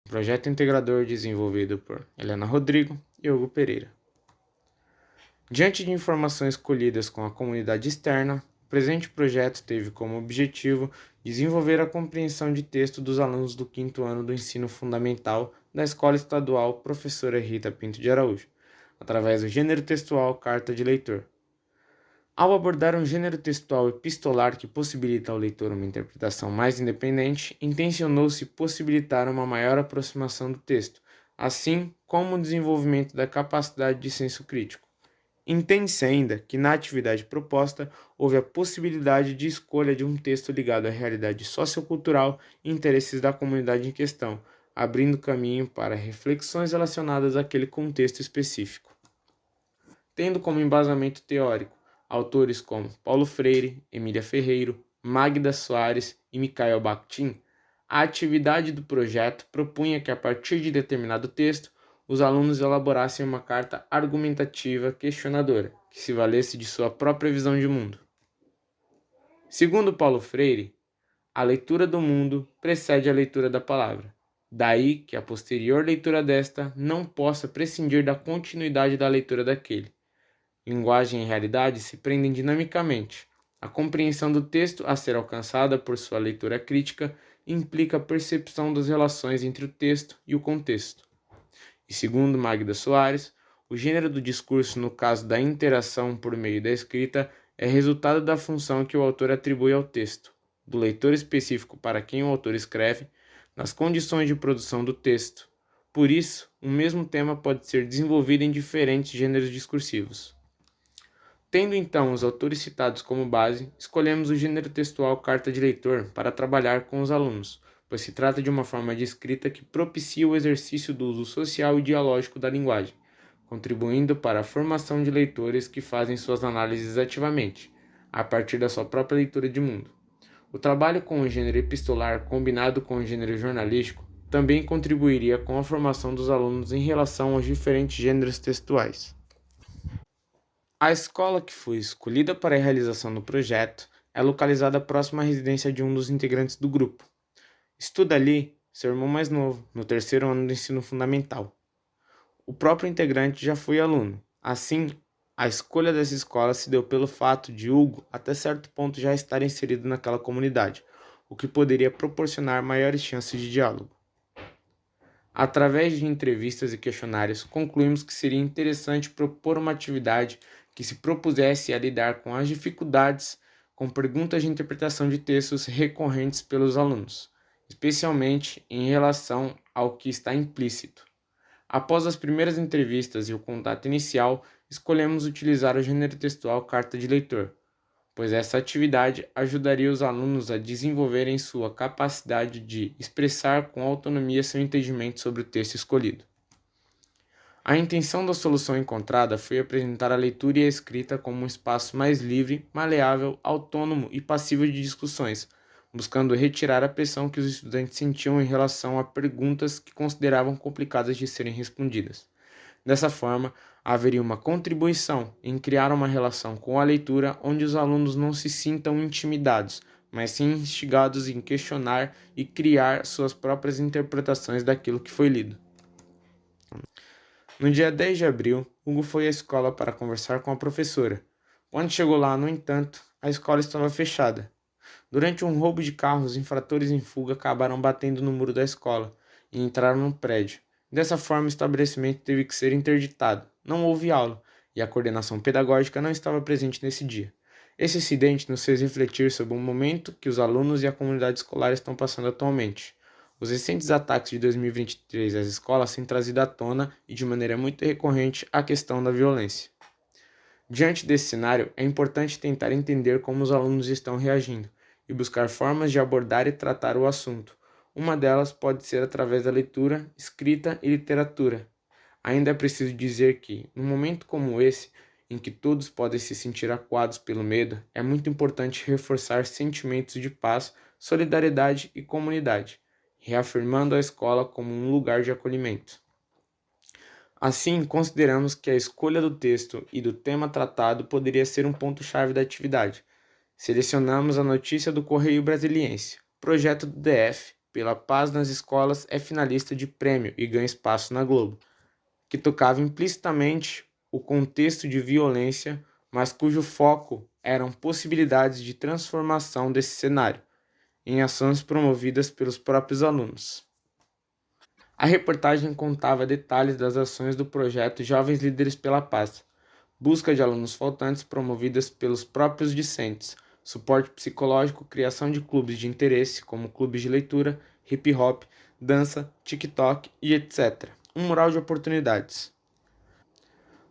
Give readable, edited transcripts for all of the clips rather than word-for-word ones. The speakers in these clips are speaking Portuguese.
projeto integrador desenvolvido por Helena Rodrigo e Hugo Pereira. Diante de informações colhidas com a comunidade externa, o presente projeto teve como objetivo desenvolver a compreensão de texto dos alunos do 5º ano do ensino fundamental da Escola Estadual Professora Rita Pinto de Araújo, através do gênero textual Carta de Leitor. Ao abordar um gênero textual epistolar que possibilita ao leitor uma interpretação mais independente, intencionou-se possibilitar uma maior aproximação do texto, assim como o desenvolvimento da capacidade de senso crítico. Entende-se ainda que na atividade proposta houve a possibilidade de escolha de um texto ligado à realidade sociocultural e interesses da comunidade em questão, abrindo caminho para reflexões relacionadas àquele contexto específico. Tendo como embasamento teórico autores como Paulo Freire, Emília Ferreiro, Magda Soares e Mikhail Bakhtin, a atividade do projeto propunha que, a partir de determinado texto, os alunos elaborassem uma carta argumentativa questionadora, que se valesse de sua própria visão de mundo. Segundo Paulo Freire, a leitura do mundo precede a leitura da palavra. Daí que a posterior leitura desta não possa prescindir da continuidade da leitura daquele. Linguagem e realidade se prendem dinamicamente. A compreensão do texto a ser alcançada por sua leitura crítica implica a percepção das relações entre o texto e o contexto. E segundo Magda Soares, o gênero do discurso no caso da interação por meio da escrita é resultado da função que o autor atribui ao texto, do leitor específico para quem o autor escreve, nas condições de produção do texto. Por isso, o mesmo tema pode ser desenvolvido em diferentes gêneros discursivos. Tendo então os autores citados como base, escolhemos o gênero textual Carta de Leitor para trabalhar com os alunos, pois se trata de uma forma de escrita que propicia o exercício do uso social e dialógico da linguagem, contribuindo para a formação de leitores que fazem suas análises ativamente, a partir da sua própria leitura de mundo. O trabalho com o gênero epistolar combinado com o gênero jornalístico também contribuiria com a formação dos alunos em relação aos diferentes gêneros textuais. A escola que foi escolhida para a realização do projeto é localizada próxima à residência de um dos integrantes do grupo. Estuda ali seu irmão mais novo, no 3º ano do ensino fundamental. O próprio integrante já foi aluno. Assim, a escolha dessa escola se deu pelo fato de Hugo, até certo ponto, já estar inserido naquela comunidade, o que poderia proporcionar maiores chances de diálogo. Através de entrevistas e questionários, concluímos que seria interessante propor uma atividade que se propusesse a lidar com as dificuldades com perguntas de interpretação de textos recorrentes pelos alunos, especialmente em relação ao que está implícito. Após as primeiras entrevistas e o contato inicial, escolhemos utilizar o gênero textual Carta de Leitor, pois essa atividade ajudaria os alunos a desenvolverem sua capacidade de expressar com autonomia seu entendimento sobre o texto escolhido. A intenção da solução encontrada foi apresentar a leitura e a escrita como um espaço mais livre, maleável, autônomo e passível de discussões, buscando retirar a pressão que os estudantes sentiam em relação a perguntas que consideravam complicadas de serem respondidas. Dessa forma, haveria uma contribuição em criar uma relação com a leitura onde os alunos não se sintam intimidados, mas sim instigados em questionar e criar suas próprias interpretações daquilo que foi lido. No dia 10 de abril, Hugo foi à escola para conversar com a professora. Quando chegou lá, no entanto, a escola estava fechada. Durante um roubo de carro, os infratores em fuga acabaram batendo no muro da escola e entraram no prédio. Dessa forma, o estabelecimento teve que ser interditado. Não houve aula e a coordenação pedagógica não estava presente nesse dia. Esse incidente nos fez refletir sobre o momento que os alunos e a comunidade escolar estão passando atualmente. Os recentes ataques de 2023 às escolas têm trazido à tona, e de maneira muito recorrente, a questão da violência. Diante desse cenário, é importante tentar entender como os alunos estão reagindo e buscar formas de abordar e tratar o assunto. Uma delas pode ser através da leitura, escrita e literatura. Ainda é preciso dizer que, num momento como esse, em que todos podem se sentir acuados pelo medo, é muito importante reforçar sentimentos de paz, solidariedade e comunidade, reafirmando a escola como um lugar de acolhimento. Assim, consideramos que a escolha do texto e do tema tratado poderia ser um ponto-chave da atividade. Selecionamos a notícia do Correio Brasiliense, projeto do DF, pela Paz nas Escolas é finalista de prêmio e ganha espaço na Globo, que tocava implicitamente o contexto de violência, mas cujo foco eram possibilidades de transformação desse cenário em ações promovidas pelos próprios alunos. A reportagem contava detalhes das ações do projeto Jovens Líderes pela Paz, busca de alunos faltantes promovidas pelos próprios discentes, suporte psicológico, criação de clubes de interesse, como clubes de leitura, hip hop, dança, TikTok e etc. Um mural de oportunidades.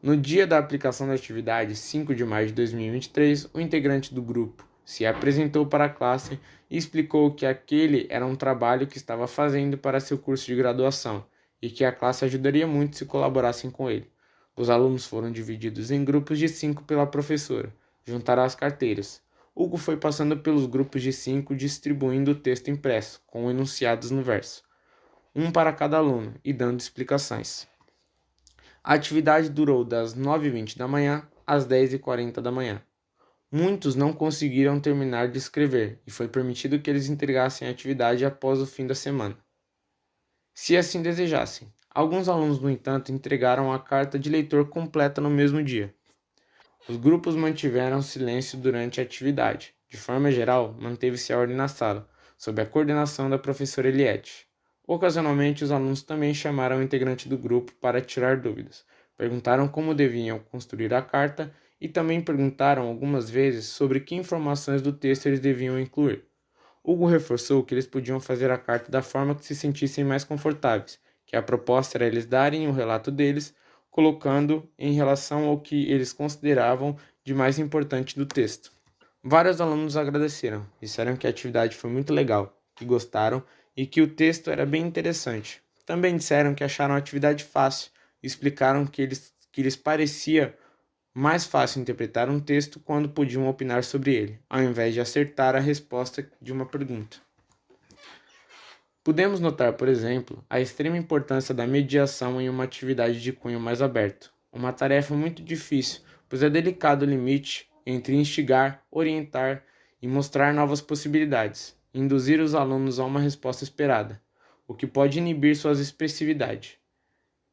No dia da aplicação da atividade, 5 de maio de 2023, o integrante do grupo se apresentou para a classe e explicou que aquele era um trabalho que estava fazendo para seu curso de graduação e que a classe ajudaria muito se colaborassem com ele. Os alunos foram divididos em grupos de 5 pela professora, juntaram as carteiras. Hugo foi passando pelos grupos de 5 distribuindo o texto impresso, com enunciados no verso, um para cada aluno, e dando explicações. A atividade durou das 9h20 da manhã às 10h40 da manhã. Muitos não conseguiram terminar de escrever e foi permitido que eles entregassem a atividade após o fim da semana, se assim desejassem. Alguns alunos, no entanto, entregaram a carta de leitor completa no mesmo dia. Os grupos mantiveram silêncio durante a atividade. De forma geral, manteve-se a ordem na sala, sob a coordenação da professora Eliette. Ocasionalmente, os alunos também chamaram o integrante do grupo para tirar dúvidas, perguntaram como deviam construir a carta e também perguntaram algumas vezes sobre que informações do texto eles deviam incluir. Hugo reforçou que eles podiam fazer a carta da forma que se sentissem mais confortáveis, que a proposta era eles darem o relato deles, colocando em relação ao que eles consideravam de mais importante do texto. Vários alunos agradeceram, disseram que a atividade foi muito legal, que gostaram e que o texto era bem interessante. Também disseram que acharam a atividade fácil e explicaram que lhes parecia mais fácil interpretar um texto quando podiam opinar sobre ele, ao invés de acertar a resposta de uma pergunta. Podemos notar, por exemplo, a extrema importância da mediação em uma atividade de cunho mais aberto. Uma tarefa muito difícil, pois é delicado o limite entre instigar, orientar e mostrar novas possibilidades, induzir os alunos a uma resposta esperada, o que pode inibir sua expressividade.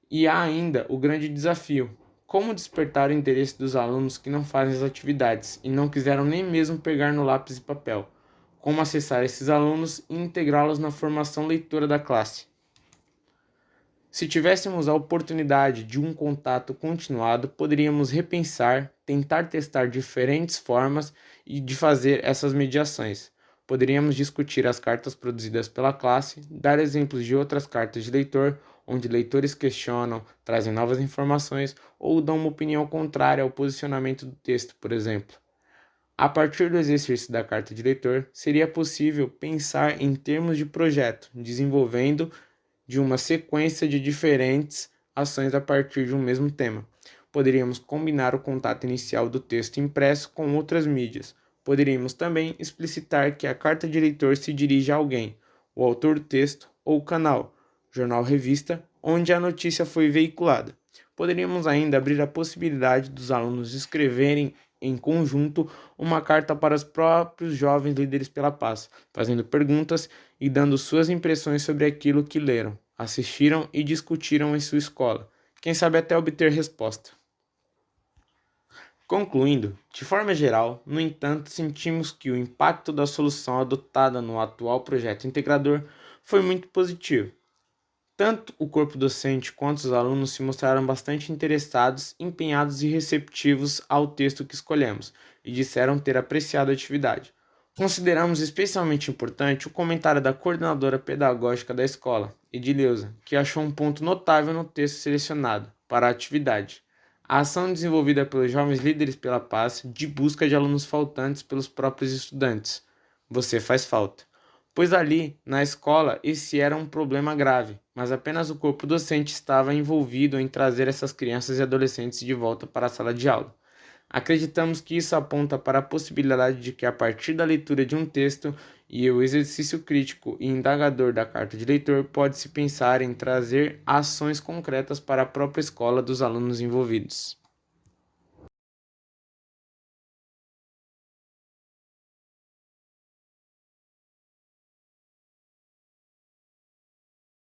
E há ainda o grande desafio: como despertar o interesse dos alunos que não fazem as atividades e não quiseram nem mesmo pegar no lápis e papel? Como acessar esses alunos e integrá-los na formação leitora da classe? Se tivéssemos a oportunidade de um contato continuado, poderíamos repensar, tentar testar diferentes formas de fazer essas mediações. Poderíamos discutir as cartas produzidas pela classe, dar exemplos de outras cartas de leitor, onde leitores questionam, trazem novas informações ou dão uma opinião contrária ao posicionamento do texto, por exemplo. A partir do exercício da carta de leitor, seria possível pensar em termos de projeto, desenvolvendo de uma sequência de diferentes ações a partir de um mesmo tema. Poderíamos combinar o contato inicial do texto impresso com outras mídias. Poderíamos também explicitar que a carta de leitor se dirige a alguém, o autor do texto ou o canal, jornal, revista, onde a notícia foi veiculada. Poderíamos ainda abrir a possibilidade dos alunos escreverem em conjunto uma carta para os próprios jovens líderes pela paz, fazendo perguntas e dando suas impressões sobre aquilo que leram, assistiram e discutiram em sua escola, quem sabe até obter resposta. Concluindo, de forma geral, no entanto, sentimos que o impacto da solução adotada no atual projeto integrador foi muito positivo. Tanto o corpo docente quanto os alunos se mostraram bastante interessados, empenhados e receptivos ao texto que escolhemos, e disseram ter apreciado a atividade. Consideramos especialmente importante o comentário da coordenadora pedagógica da escola, Edileuza, que achou um ponto notável no texto selecionado para a atividade: a ação desenvolvida pelos Jovens Líderes pela Paz de busca de alunos faltantes pelos próprios estudantes. Você faz falta. Pois ali, na escola, esse era um problema grave, mas apenas o corpo docente estava envolvido em trazer essas crianças e adolescentes de volta para a sala de aula. Acreditamos que isso aponta para a possibilidade de que, a partir da leitura de um texto e o exercício crítico e indagador da carta de leitor, pode-se pensar em trazer ações concretas para a própria escola dos alunos envolvidos.